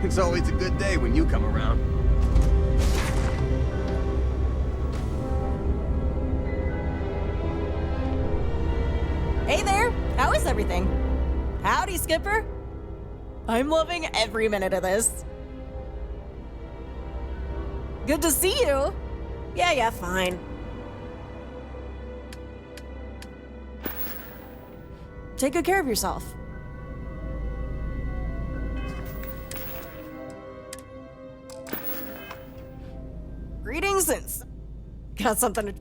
It's always a good day when you come around. Hey there! How is everything? Howdy, Skipper! I'm loving every minute of this. Good to see you! Yeah, fine. Take good care of yourself. Greetings and... Got something to...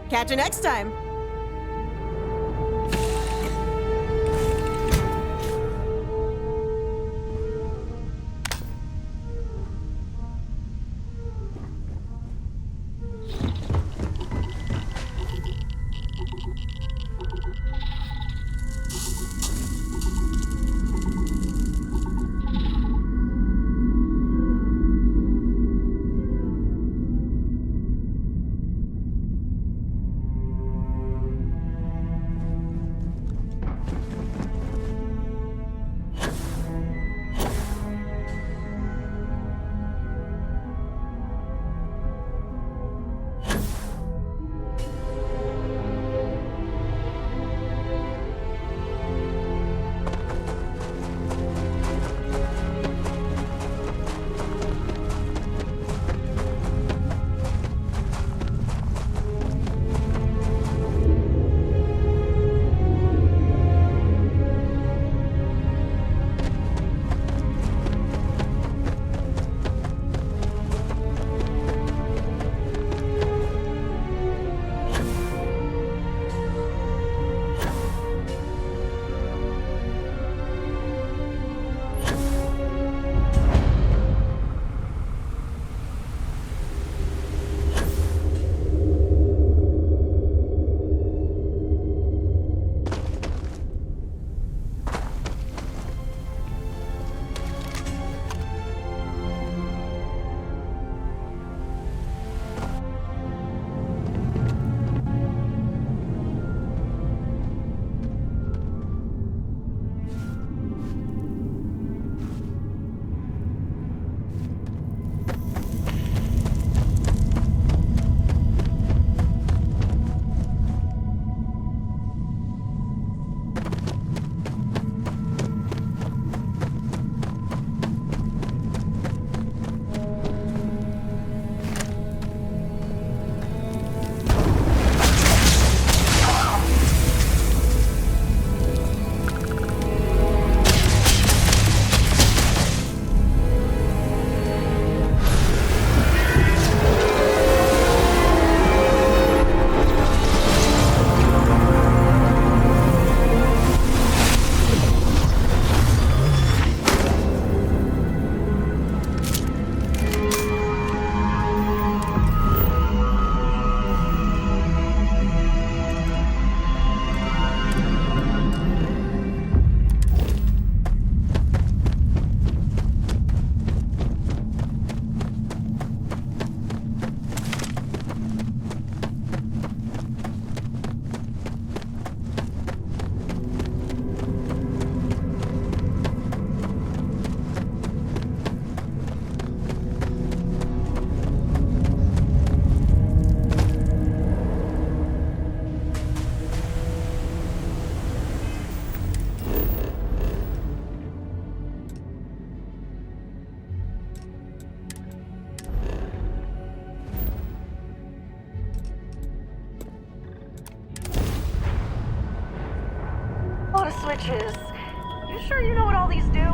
Catch you next time. Switches. You sure you know what all these do?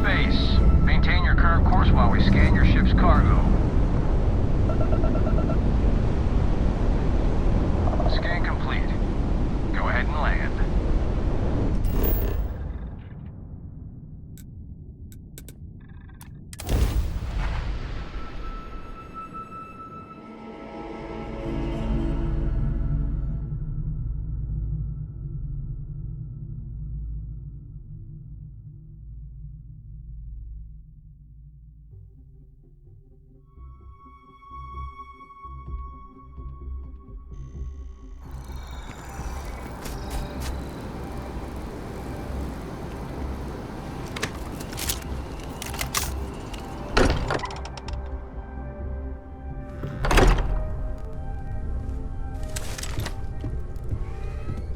space. Maintain your current course while we scan your ship's cargo. Scan complete. Go ahead and land.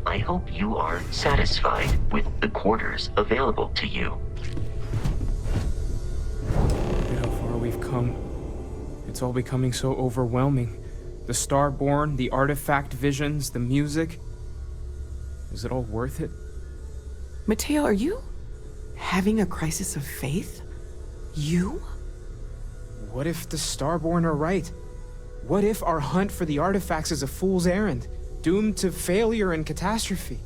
I hope you are satisfied with the quarters available to you. Look at how far we've come. It's all becoming so overwhelming. The Starborn, the artifact visions, the music. Is it all worth it? Mateo, are you having a crisis of faith? You? What if the Starborn are right? What if our hunt for the artifacts is a fool's errand, doomed to failure and catastrophe?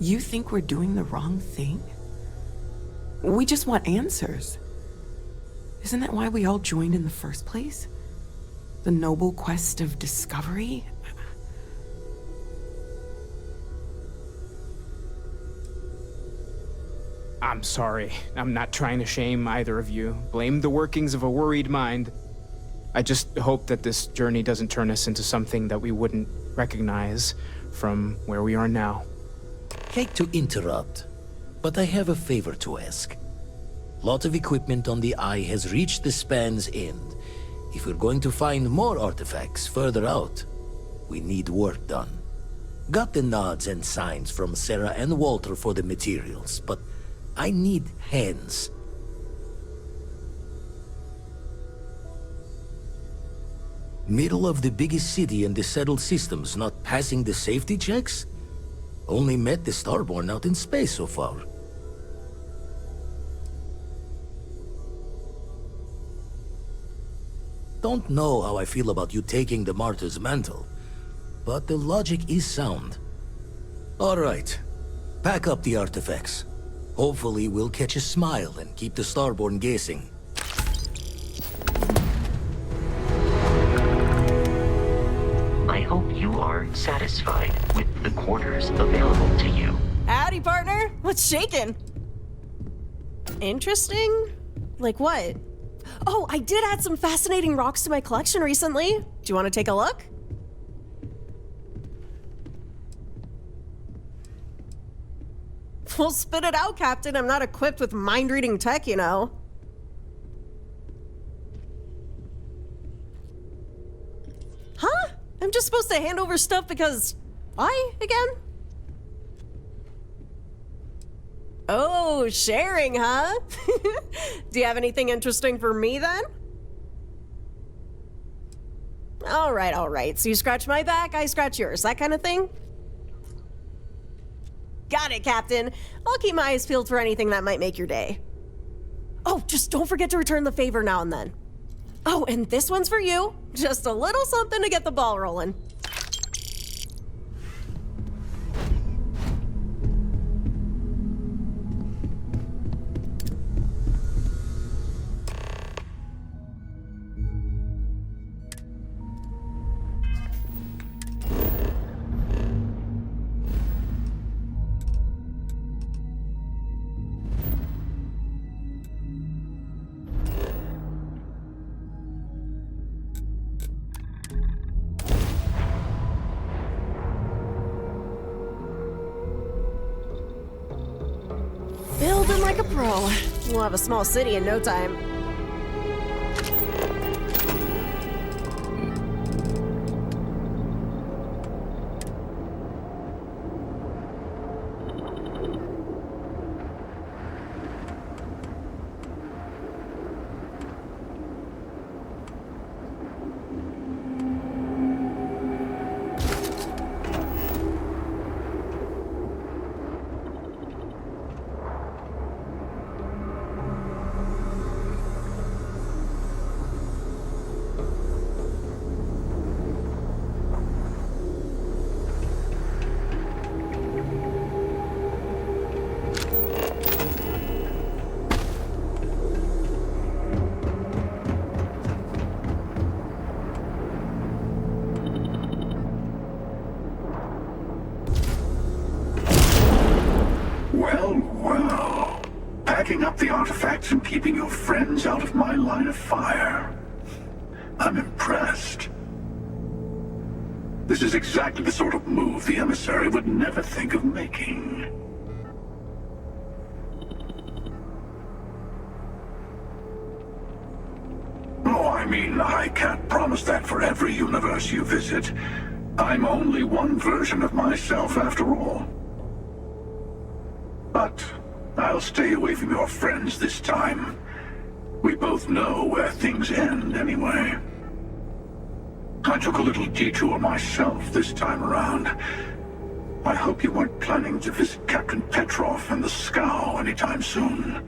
You think we're doing the wrong thing? We just want answers. Isn't that why we all joined in the first place? The noble quest of discovery? I'm sorry. I'm not trying to shame either of you. Blame the workings of a worried mind. I just hope that this journey doesn't turn us into something that we wouldn't recognize from where we are now. Hate to interrupt, but I have a favor to ask. Lot of equipment on the Eye has reached the span's end. If we're going to find more artifacts further out, we need work done. Got the nods and signs from Sarah and Walter for the materials, but I need hands. Middle of the biggest city and the settled systems not passing the safety checks? Only met the Starborn out in space so far. Don't know how I feel about you taking the martyr's mantle, but the logic is sound. All right, pack up the artifacts. Hopefully we'll catch a smile and keep the Starborn guessing. I hope you are satisfied with the quarters available to you. Howdy, partner. What's shaking? Interesting? Like what? Oh, I did add some fascinating rocks to my collection recently. Do you want to take a look? Well, spit it out, Captain. I'm not equipped with mind-reading tech, you know. Huh? I'm just supposed to hand over stuff because... why, again? Oh, sharing, huh? Do you have anything interesting for me, then? All right. So you scratch my back, I scratch yours. That kind of thing? Got it, Captain. I'll keep my eyes peeled for anything that might make your day. Oh, just don't forget to return the favor now and then. Oh, and this one's for you. Just a little something to get the ball rolling. Building like a pro. We'll have a small city in no time. efforts in keeping your friends out of my line of fire. I'm impressed. This is exactly the sort of move the emissary would never think of making. Oh, I mean, I can't promise that for every universe you visit. I'm only one version of myself after all. But I'll stay away from your friends this time. We both know where things end anyway. I took a little detour myself this time around. I hope you weren't planning to visit Captain Petrov and the Scow anytime soon,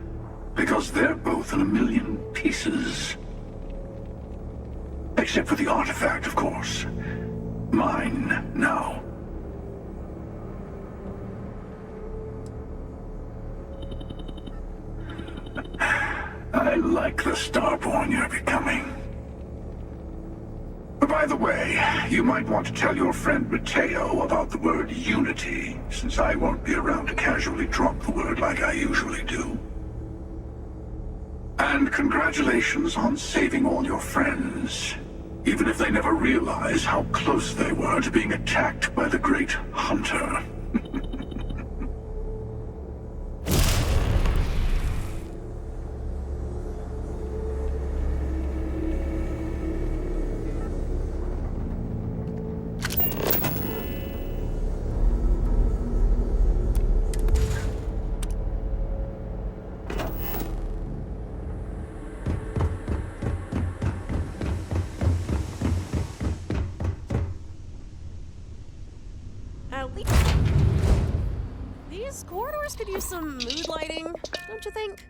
because they're both in a million pieces. Except for the artifact, of course. Mine now. I like the Starborn you're becoming. By the way, you might want to tell your friend Mateo about the word unity, since I won't be around to casually drop the word like I usually do. And congratulations on saving all your friends, even if they never realize how close they were to being attacked by the Great Hunter. These corridors could use some mood lighting, don't you think?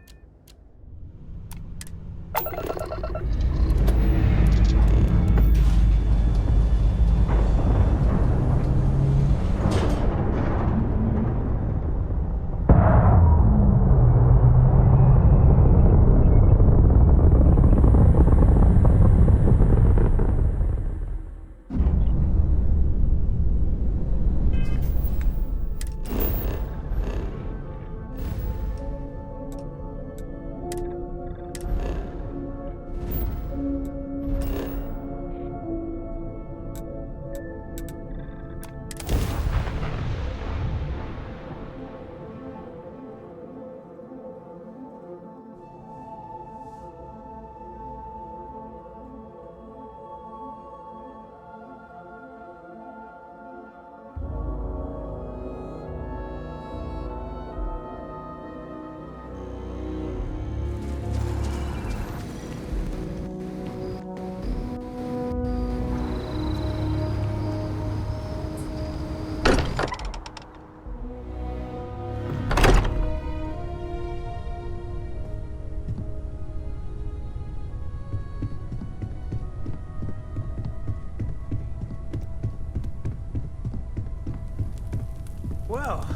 Well,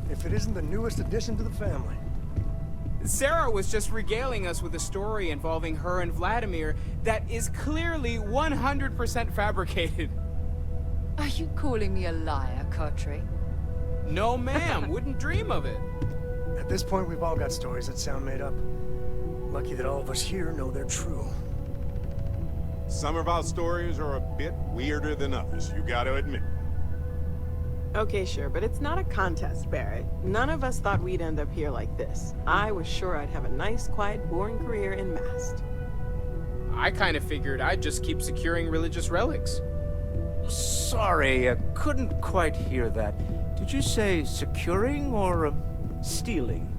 if it isn't the newest addition to the family. Sarah was just regaling us with a story involving her and Vladimir that is clearly 100% fabricated. Are you calling me a liar, Cartray? No, ma'am. Wouldn't dream of it. At this point, we've all got stories that sound made up. Lucky that all of us here know they're true. Some of our stories are a bit weirder than others, you gotta admit. Okay, sure, but it's not a contest, Barrett. None of us thought we'd end up here like this. I was sure I'd have a nice, quiet, boring career in Mast. I kind of figured I'd just keep securing religious relics. Sorry, I couldn't quite hear that. Did you say securing or stealing?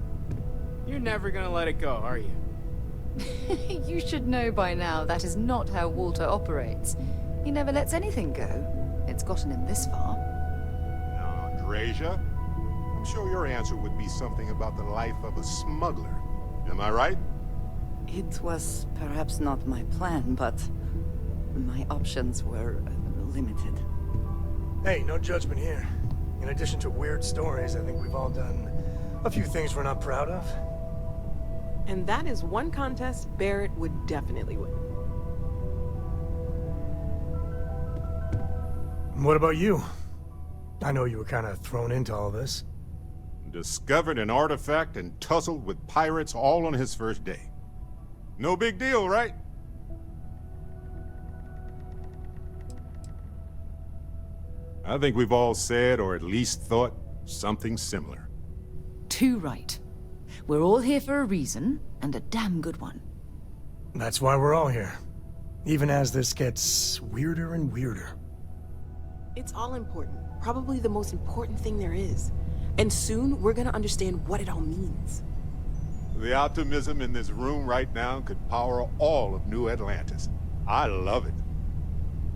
You're never gonna let it go, are you? You should know by now that is not how Walter operates. He never lets anything go. It's gotten him this far. Andreja, I'm sure your answer would be something about the life of a smuggler. Am I right? It was perhaps not my plan, but my options were limited. Hey, no judgment here. In addition to weird stories, I think we've all done a few things we're not proud of. And that is one contest Barrett would definitely win. What about you? I know you were kind of thrown into all this. Discovered an artifact and tussled with pirates all on his first day. No big deal, right? I think we've all said, or at least thought, something similar. Too right. We're all here for a reason, and a damn good one. That's why we're all here. Even as this gets weirder and weirder. It's all important. Probably the most important thing there is. And soon, we're gonna understand what it all means. The optimism in this room right now could power all of New Atlantis. I love it.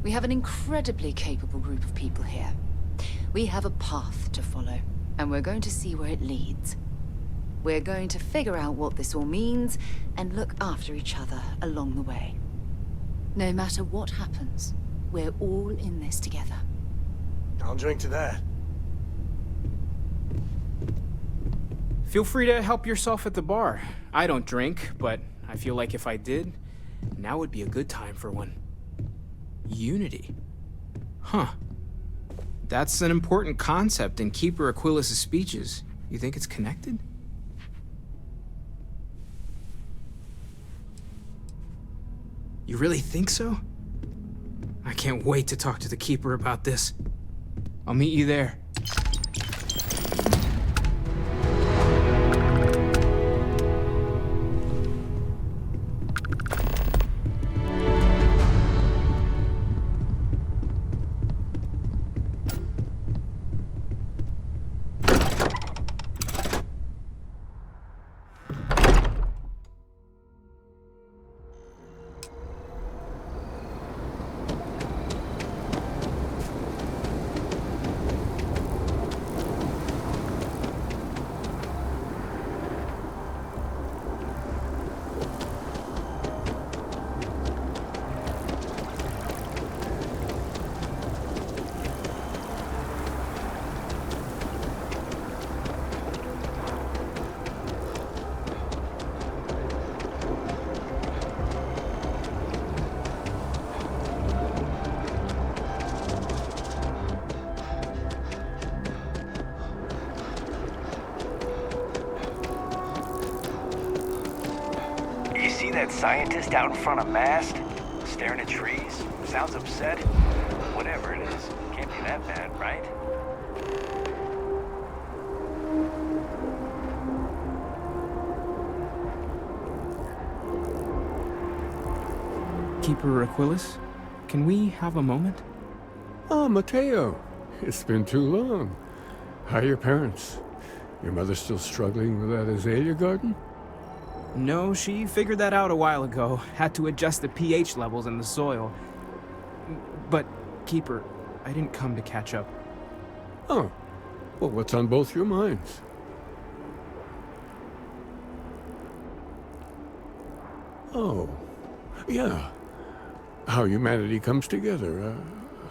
We have an incredibly capable group of people here. We have a path to follow, and we're going to see where it leads. We're going to figure out what this all means, and look after each other along the way. No matter what happens, we're all in this together. I'll drink to that. Feel free to help yourself at the bar. I don't drink, but I feel like if I did, now would be a good time for one. Unity. Huh. That's an important concept in Keeper Aquilas' speeches. You think it's connected? You really think so? I can't wait to talk to the Keeper about this. I'll meet you there. That scientist out in front of mast, staring at trees, sounds upset. Whatever it is, can't be that bad, right? Keeper Aquilas, can we have a moment? Oh, Mateo. It's been too long. How are your parents? Your mother still struggling with that azalea garden? No, she figured that out a while ago. Had to adjust the pH levels in the soil. But, Keeper, I didn't come to catch up. Oh. Well, what's on both your minds? Oh. Yeah. How humanity comes together.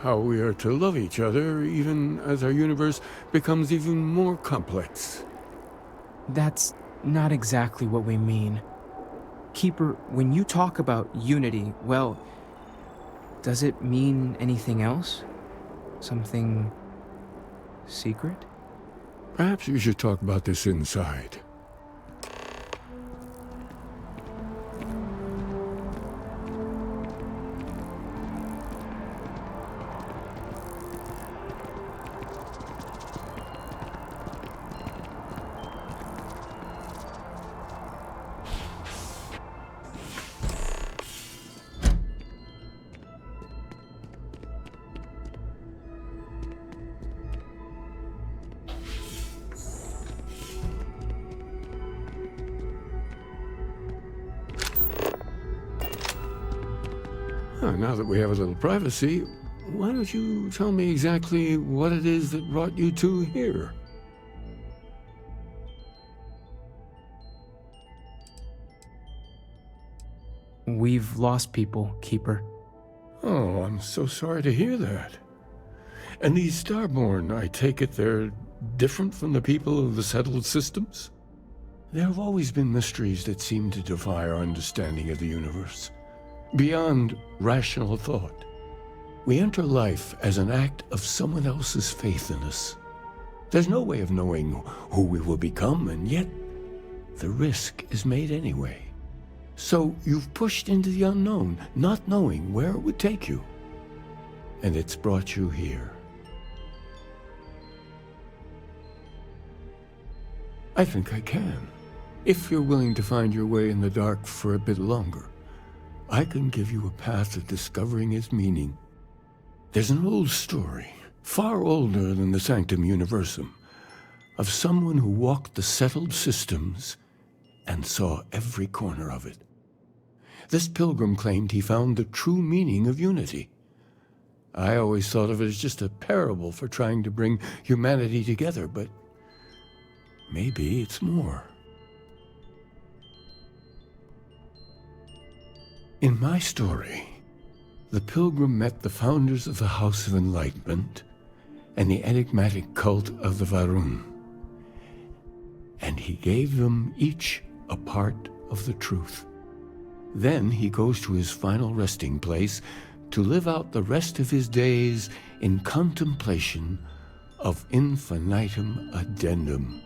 How we are to love each other, even as our universe becomes even more complex. That's not exactly what we mean. Keeper, when you talk about unity, well, does it mean anything else? Something secret? Perhaps we should talk about this inside. Now that we have a little privacy, why don't you tell me exactly what it is that brought you two here? We've lost people, Keeper. Oh, I'm so sorry to hear that. And these Starborn, I take it they're different from the people of the settled systems? There have always been mysteries that seem to defy our understanding of the universe. Beyond rational thought. We enter life as an act of someone else's faith in us. There's no way of knowing who we will become, and yet the risk is made anyway. So you've pushed into the unknown, not knowing where it would take you. And it's brought you here. I think I can. If you're willing to find your way in the dark for a bit longer, I can give you a path to discovering its meaning. There's an old story, far older than the Sanctum Universum, of someone who walked the settled systems and saw every corner of it. This pilgrim claimed he found the true meaning of unity. I always thought of it as just a parable for trying to bring humanity together, but maybe it's more. In my story, the pilgrim met the founders of the House of Enlightenment and the enigmatic cult of the Varun, and he gave them each a part of the truth. Then he goes to his final resting place to live out the rest of his days in contemplation of infinitum addendum,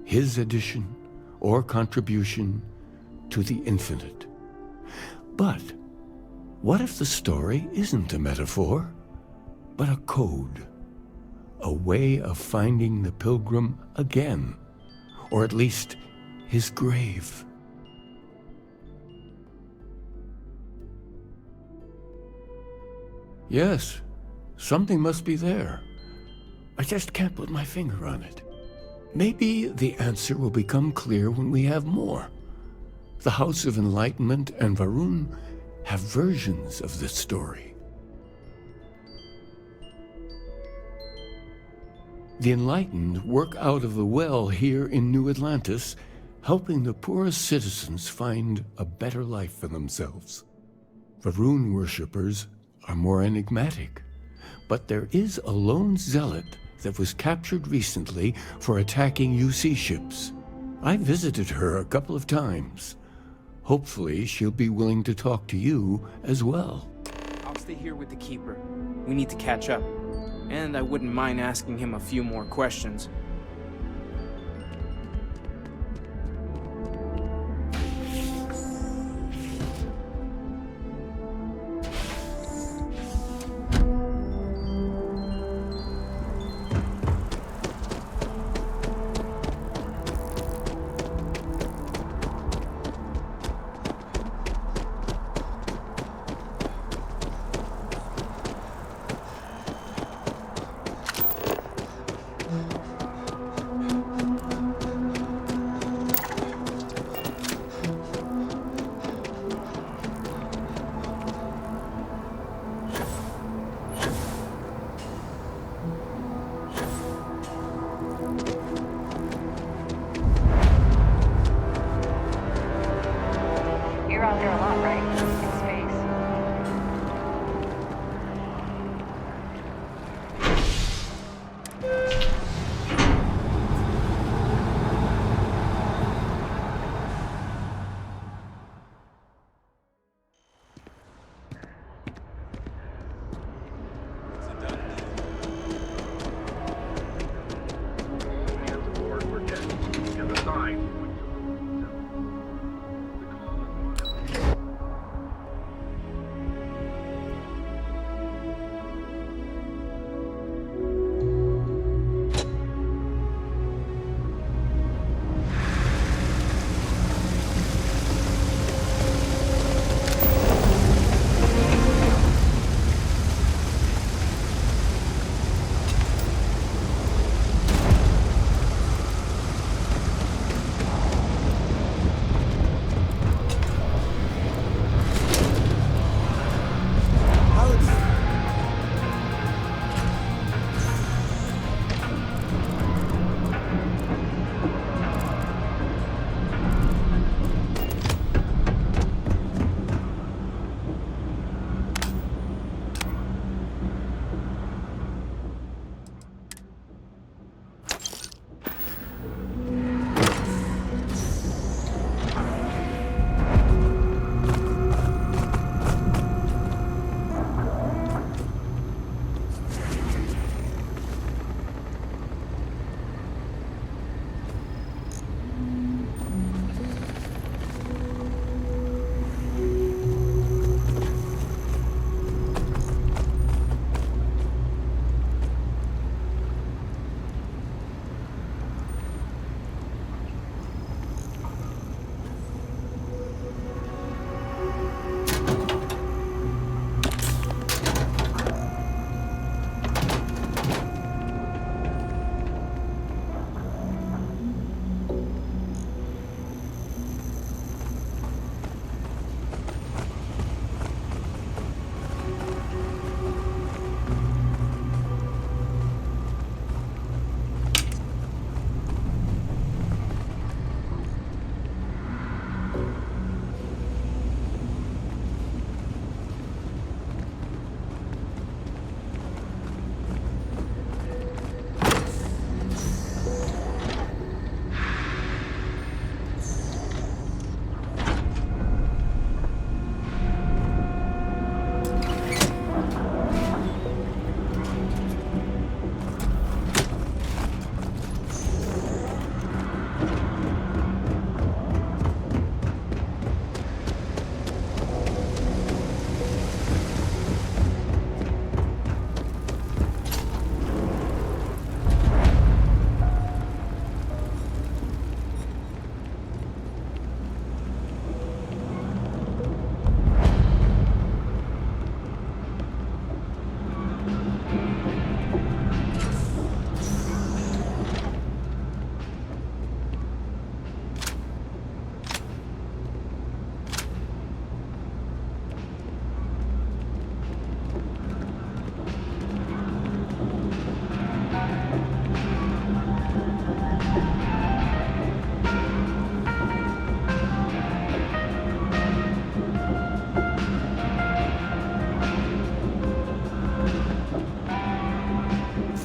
his addition or contribution to the infinite. But what if the story isn't a metaphor, but a code, a way of finding the pilgrim again, or at least his grave? Yes, something must be there. I just can't put my finger on it. Maybe the answer will become clear when we have more. The House of Enlightenment and Varun have versions of this story. The Enlightened work out of the well here in New Atlantis, helping the poorest citizens find a better life for themselves. Varun worshippers are more enigmatic, but there is a lone zealot that was captured recently for attacking UC ships. I visited her a couple of times. Hopefully, she'll be willing to talk to you as well. I'll stay here with the Keeper. We need to catch up. And I wouldn't mind asking him a few more questions.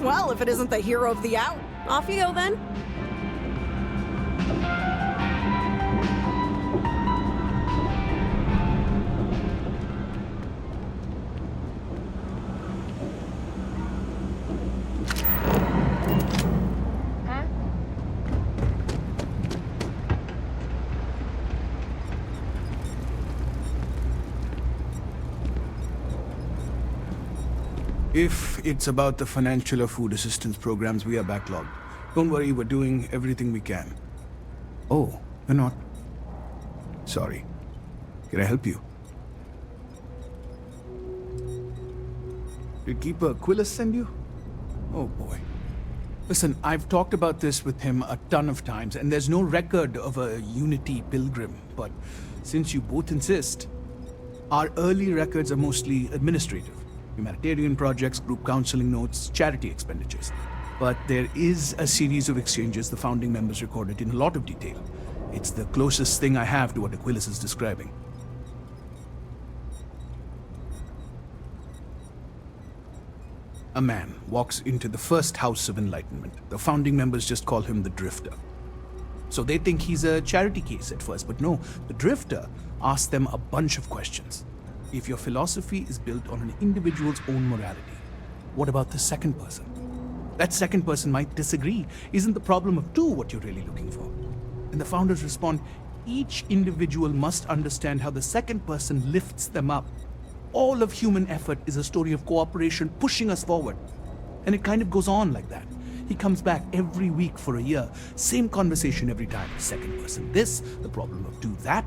Well, if it isn't the hero of the hour. Off you go then. If it's about the financial or food assistance programs, we are backlogged. Don't worry, we're doing everything we can. Oh, you're not? Sorry. Can I help you? Did Keeper Aquilus send you? Oh boy. Listen, I've talked about this with him a ton of times, and there's no record of a Unity pilgrim, but since you both insist, our early records are mostly administrative. Humanitarian projects, group counseling notes, charity expenditures. But there is a series of exchanges the founding members recorded in a lot of detail. It's the closest thing I have to what Aquilus is describing. A man walks into the first House of Enlightenment. The founding members just call him the Drifter. So they think he's a charity case at first, but no, the Drifter asks them a bunch of questions. If your philosophy is built on an individual's own morality, what about the second person? That second person might disagree. Isn't the problem of two what you're really looking for? And the founders respond, each individual must understand how the second person lifts them up. All of human effort is a story of cooperation pushing us forward. And it kind of goes on like that. He comes back every week for a year. Same conversation every time. Second person this, the problem of two that.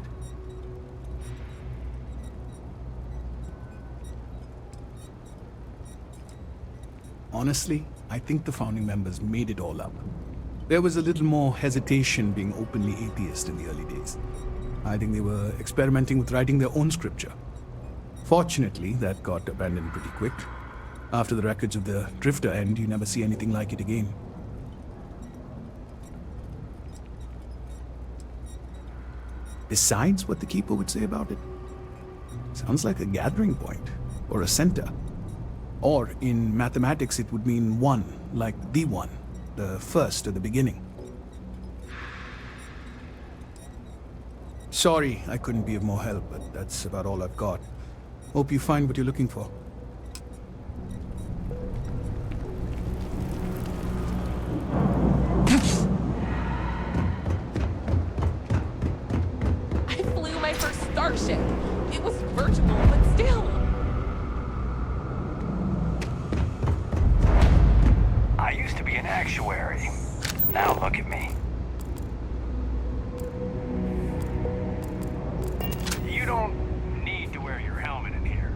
Honestly, I think the founding members made it all up. There was a little more hesitation being openly atheist in the early days. I think they were experimenting with writing their own scripture. Fortunately, that got abandoned pretty quick. After the records of the Drifter end, you never see anything like it again. Besides what the Keeper would say about it, sounds like a gathering point, or a center. Or, in mathematics, it would mean one, like the one, the first at the beginning. Sorry, I couldn't be of more help, but that's about all I've got. Hope you find what you're looking for. I flew my first starship. It was virtual, but still. I used to be an actuary. Now look at me. You don't need to wear your helmet in here.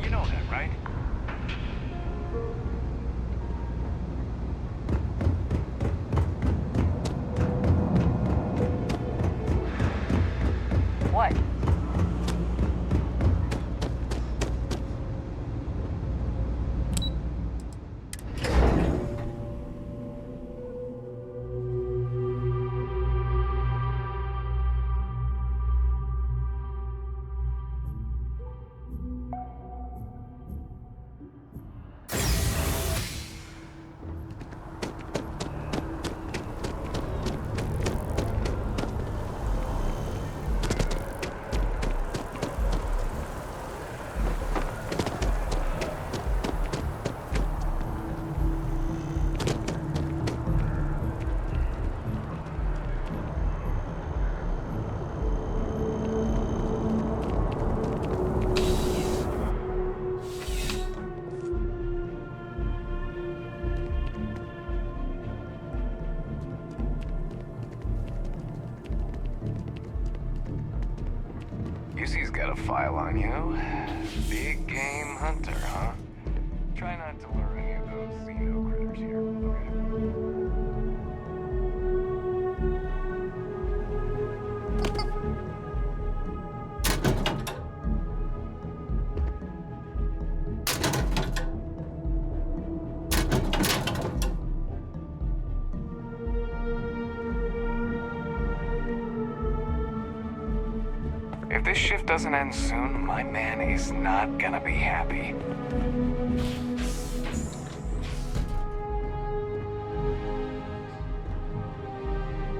You know that, right? What? He's got a file on you. Big game hunter, huh? Try not to lure any of those xeno critters here, If this shift doesn't end soon, my man is not gonna be happy.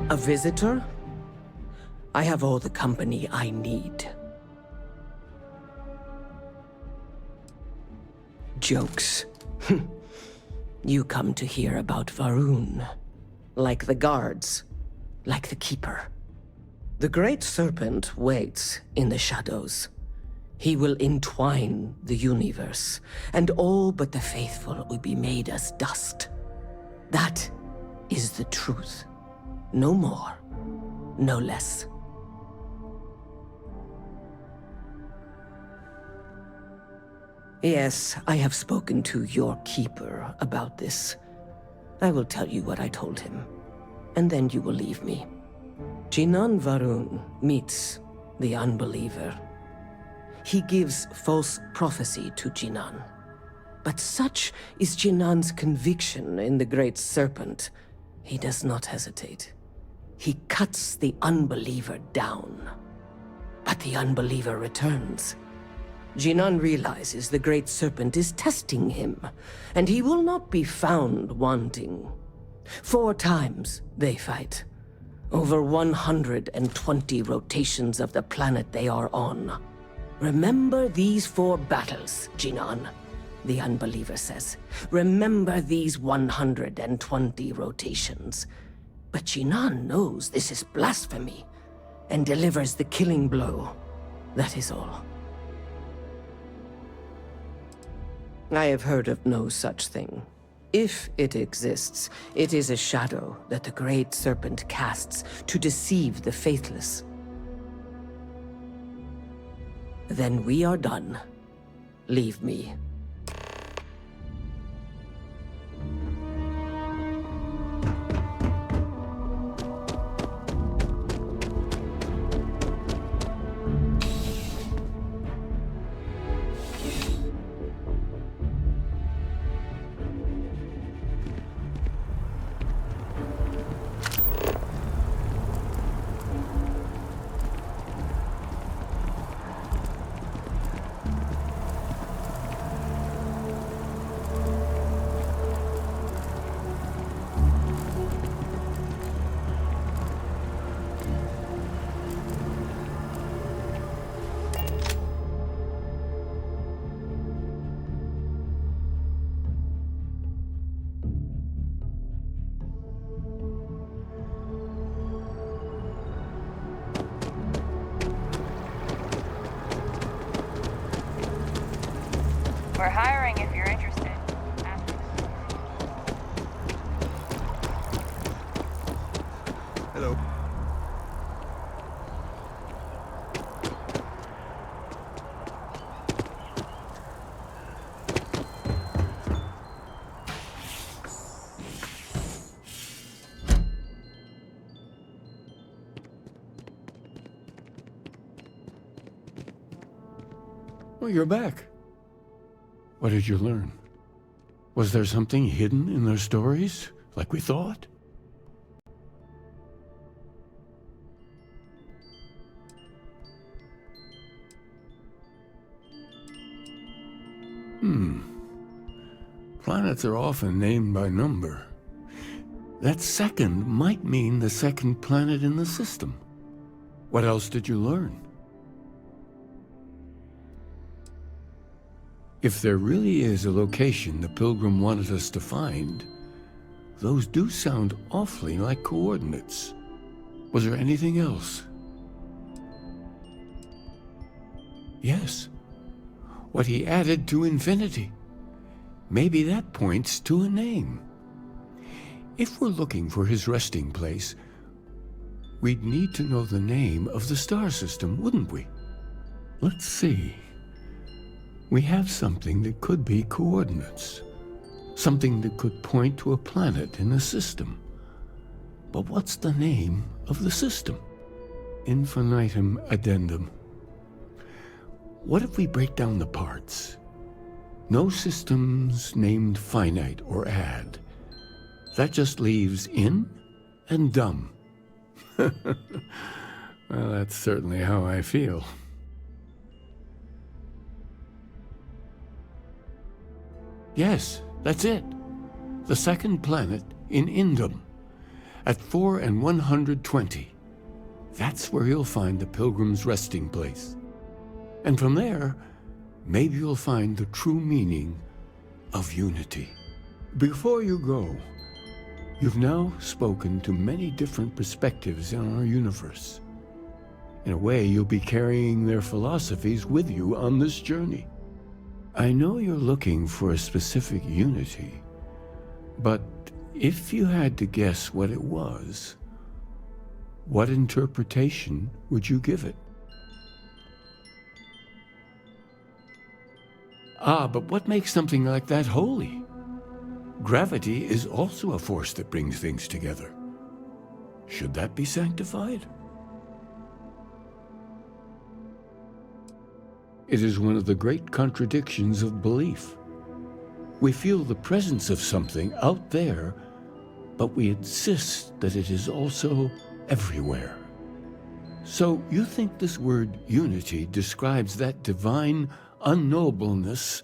A visitor? I have all the company I need. Jokes. You come to hear about Varun. Like the guards. Like the Keeper. The Great Serpent waits in the shadows. He will entwine the universe, and all but the faithful will be made as dust. That is the truth. No more, no less. Yes, I have spoken to your Keeper about this. I will tell you what I told him, and then you will leave me. Jinan Varun meets the Unbeliever. He gives false prophecy to Jinan. But such is Jinan's conviction in the Great Serpent, he does not hesitate. He cuts the Unbeliever down. But the Unbeliever returns. Jinan realizes the Great Serpent is testing him, and he will not be found wanting. 4 times they fight. Over 120 rotations of the planet they are on. Remember these 4 battles, Jinan, the Unbeliever says. Remember these 120 rotations. But Jinan knows this is blasphemy, and delivers the killing blow. That is all. I have heard of no such thing. If it exists, it is a shadow that the Great Serpent casts to deceive the faithless. Then we are done. Leave me. We're hiring if you're interested. Hello. Well, you're back. What did you learn? Was there something hidden in their stories, like we thought? Planets are often named by number. That second might mean the second planet in the system. What else did you learn? If there really is a location the Pilgrim wanted us to find, those do sound awfully like coordinates. Was there anything else? Yes. What he added to infinity. Maybe that points to a name. If we're looking for his resting place, we'd need to know the name of the star system, wouldn't we? Let's see. We have something that could be coordinates. Something that could point to a planet in the system. But what's the name of the system? Infinitum addendum. What if we break down the parts? No systems named finite or add. That just leaves in and dumb. Well, that's certainly how I feel. Yes, that's it. The second planet in Indum. At 4 and 120, that's where you'll find the Pilgrim's resting place. And from there, maybe you'll find the true meaning of unity. Before you go, you've now spoken to many different perspectives in our universe. In a way, you'll be carrying their philosophies with you on this journey. I know you're looking for a specific unity, but if you had to guess what it was, what interpretation would you give it? Ah, but what makes something like that holy? Gravity is also a force that brings things together. Should that be sanctified? It is one of the great contradictions of belief. We feel the presence of something out there, but we insist that it is also everywhere. So you think this word unity describes that divine unknowableness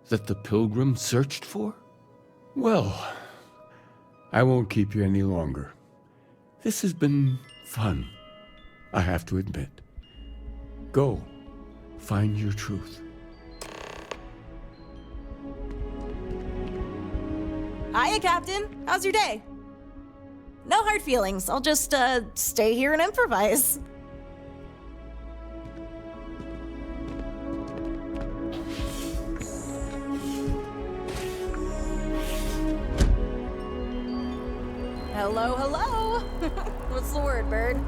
that the Pilgrim searched for? Well, I won't keep you any longer. This has been fun, I have to admit. Go, find your truth. Hiya, Captain. How's your day? No hard feelings. I'll just, stay here and improvise. Hello, hello. What's the word, bird?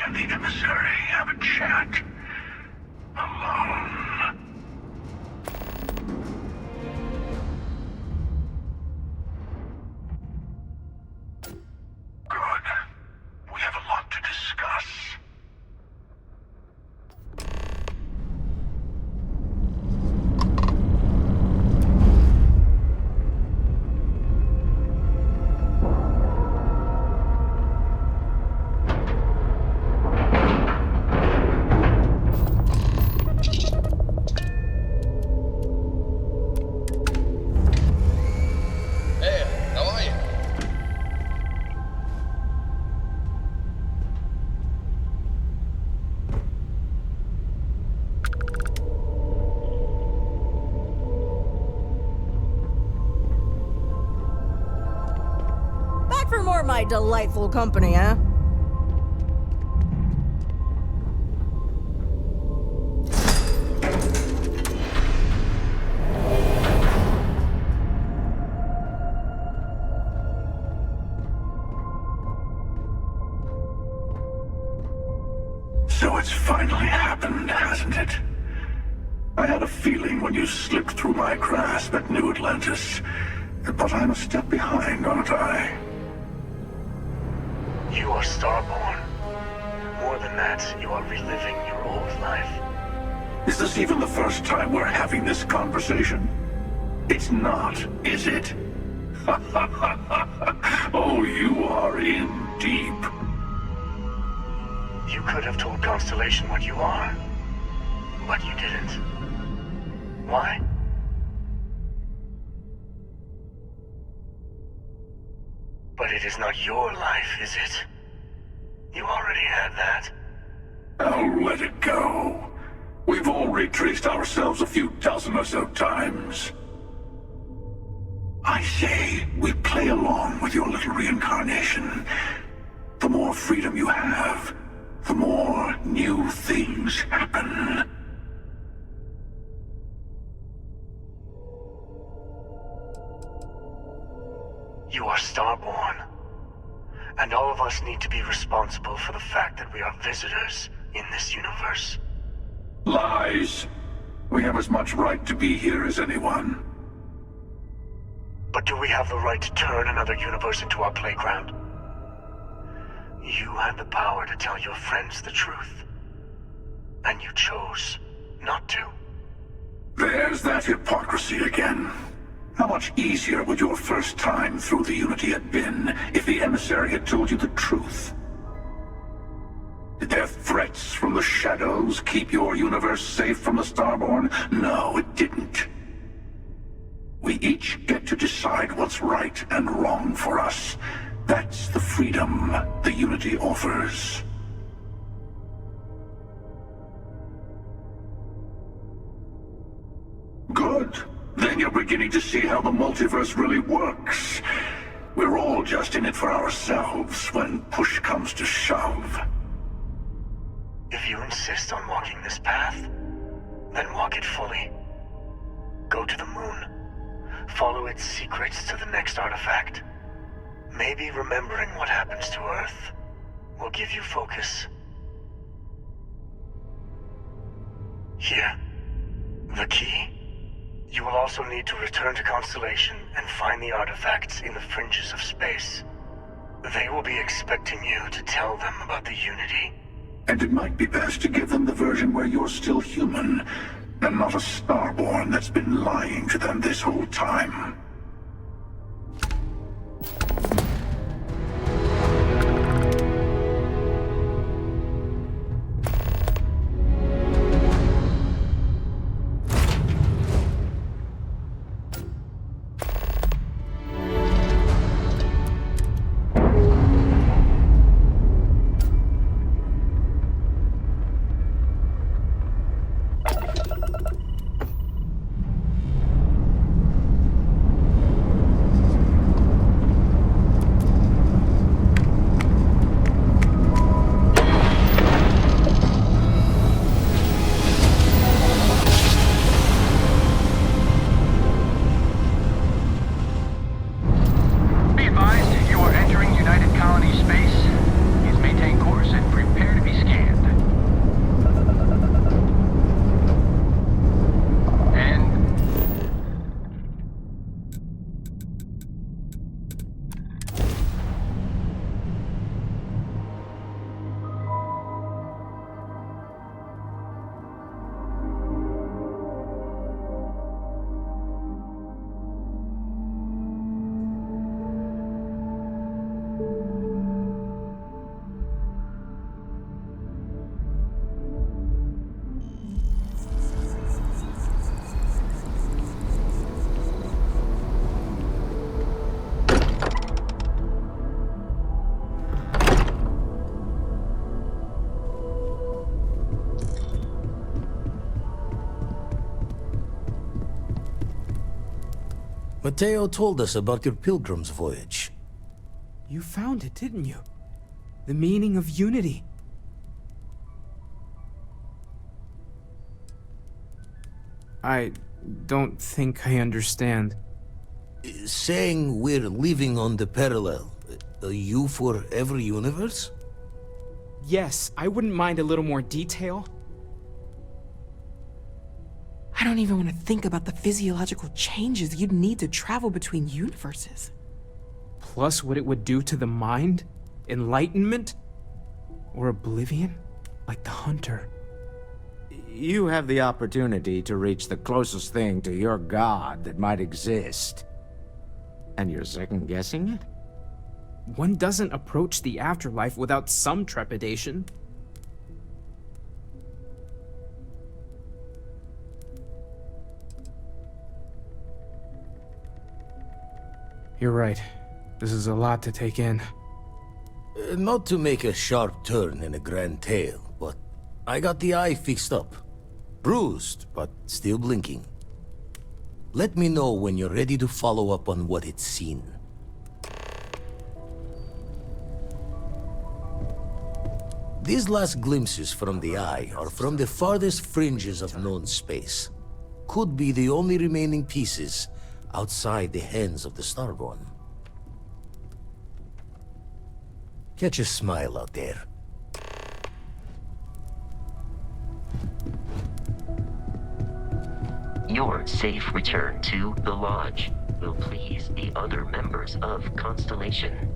and the emissary have a chat. Alone. Good. We have a lot to discuss. Back for more of my delightful company, huh? So it's finally happened, hasn't it? I had a feeling when you slipped through my grasp at New Atlantis. But I'm a step behind, aren't I? You are Starborn. More than that, you are reliving your old life. Is this even the first time we're having this conversation? It's not, is it? Oh, you are in deep. You could have told Constellation what you are, but you didn't. Why? But it is not your life, is it? You already had that. Oh, let it go. We've all retraced ourselves a few dozen or so times. I say, we play along with your little reincarnation. The more freedom you have, the more new things happen. You are Starborn. And all of us need to be responsible for the fact that we are visitors in this universe. Lies. We have as much right to be here as anyone. But do we have the right to turn another universe into our playground? You had the power to tell your friends the truth. And you chose not to. There's that hypocrisy again. How much easier would your first time through the Unity have been if the emissary had told you the truth? Did their threats from the shadows keep your universe safe from the Starborn? No, it didn't. We each get to decide what's right and wrong for us. That's the freedom the Unity offers. Good. Then you're beginning to see how the multiverse really works. We're all just in it for ourselves when push comes to shove. If you insist on walking this path, then walk it fully. Go to the moon. Follow its secrets to the next artifact. Maybe remembering what happens to Earth will give you focus. Here, the key. You will also need to return to Constellation and find the artifacts in the fringes of space. They will be expecting you to tell them about the Unity. And it might be best to give them the version where you're still human, and not a Starborn that's been lying to them this whole time. Mateo told us about your pilgrim's voyage. You found it, didn't you? The meaning of unity. I don't think I understand. Saying we're living on the parallel, a you for every universe? Yes, I wouldn't mind a little more detail. I don't even want to think about the physiological changes you'd need to travel between universes. Plus what it would do to the mind? Enlightenment? Or oblivion? Like the Hunter. You have the opportunity to reach the closest thing to your god that might exist. And you're second-guessing it? One doesn't approach the afterlife without some trepidation. You're right. This is a lot to take in. Not to make a sharp turn in a grand tale, but I got the eye fixed up. Bruised, but still blinking. Let me know when you're ready to follow up on what it's seen. These last glimpses from the eye are from the farthest fringes of known space. Could be the only remaining pieces outside the hands of the Starborn. Catch a smile out there. Your safe return to the Lodge will please the other members of Constellation.